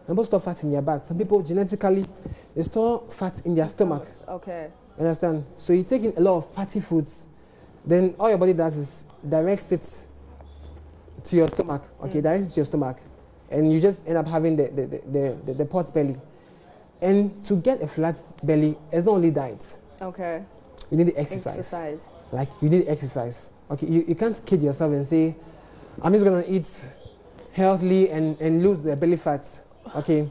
people store fat in their butt. Some people genetically they store fat in their stomach. Okay. Understand? So you take in a lot of fatty foods, then all your body does is directs it to your stomach. Okay, directs it to your stomach, and you just end up having the pot belly. And to get a flat belly, it's not only diet. Okay. You need exercise. Like you need exercise. Okay, you can't kid yourself and say, I'm just gonna eat healthily and lose the belly fat. Okay,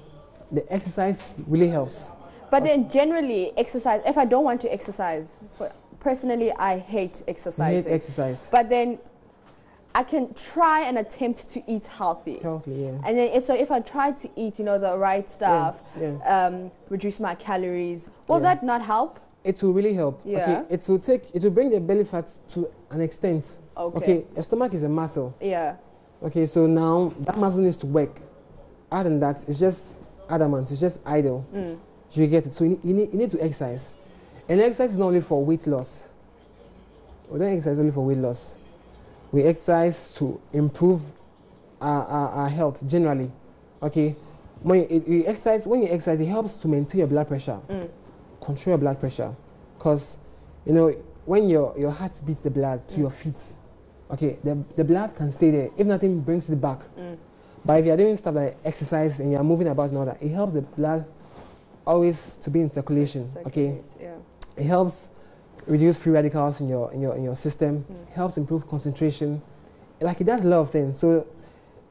the exercise really helps. But then generally exercise, if I don't want to exercise, personally I hate exercising. You hate exercise. But then I can try and attempt to eat healthy. Healthy, yeah. And then so if I try to eat, you know, the right stuff, reduce my calories, will that not help? It will really help. Yeah. Okay. It will bring the belly fat to an extent. Okay. Okay. Your stomach is a muscle. Yeah. Okay. So now that muscle needs to work. Other than that, it's just adamant. It's just idle. You get it. So you need to exercise, and exercise is not only for weight loss. We don't exercise only for weight loss. We exercise to improve our health generally. Okay. When you exercise, it helps to maintain your blood pressure. Control your blood pressure, because you know when your heart beats the blood to your feet, okay, the blood can stay there if nothing brings it back. But if you're doing stuff like exercise and you're moving about and all that, it helps the blood always to be in circulation. Okay, it helps reduce free radicals in your system. It helps improve concentration. Like it does a lot of things. So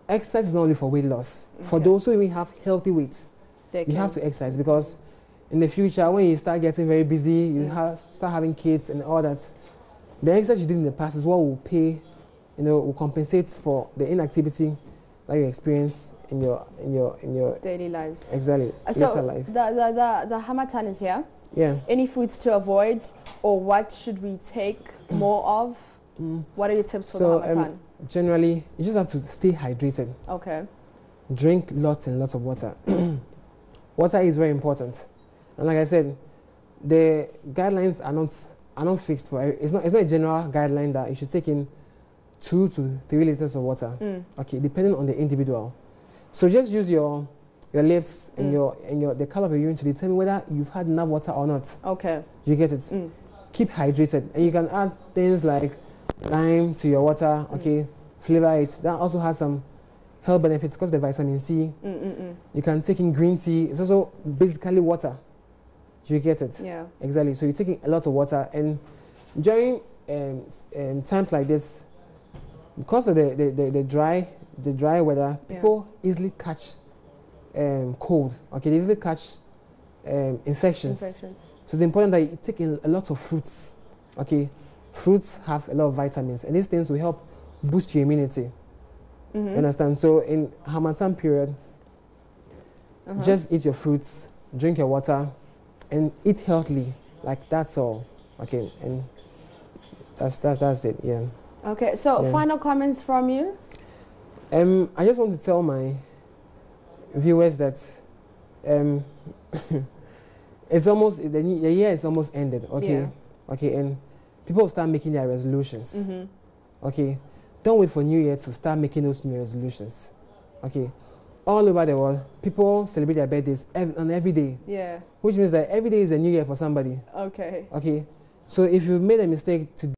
exercise is not only for weight loss. For those who even have healthy weight, you have to exercise, because in the future, when you start getting very busy, you start having kids and all that, the exercise you did in the past is what will pay, you know, will compensate for the inactivity that you experience in your daily lives. Exactly. So life. The Hamatan is here. Yeah. Any foods to avoid, or what should we take more of? What are your tips for the Hamatan? Generally, you just have to stay hydrated. Okay. Drink lots and lots of water. Water is very important. And like I said, the guidelines are not fixed for it's not a general guideline that you should take in 2 to 3 liters of water. Okay, depending on the individual. So just use your lips and the color of your urine to determine whether you've had enough water or not. Okay. You get it? Keep hydrated, and you can add things like lime to your water. Okay, flavor it. That also has some health benefits because of the vitamin C. You can take in green tea. It's also basically water. You get it? Yeah. Exactly. So you're taking a lot of water, and during times like this, because of the dry weather, people easily catch cold. Okay, they easily catch infections. So it's important that you take in a lot of fruits. Okay, fruits have a lot of vitamins, and these things will help boost your immunity. You understand? So in Hamatan period, just eat your fruits, drink your water, and eat healthily. Like that's all. Okay, and that's it. Yeah. Okay. So final comments from you. I just want to tell my viewers that it's almost the year is almost ended. Okay. Yeah. Okay, and people start making their resolutions. Okay, don't wait for New Year to start making those new resolutions. Okay. All over the world, people celebrate their birthdays on every day. Yeah. Which means that every day is a new year for somebody. Okay. Okay. So if you've made a mistake today,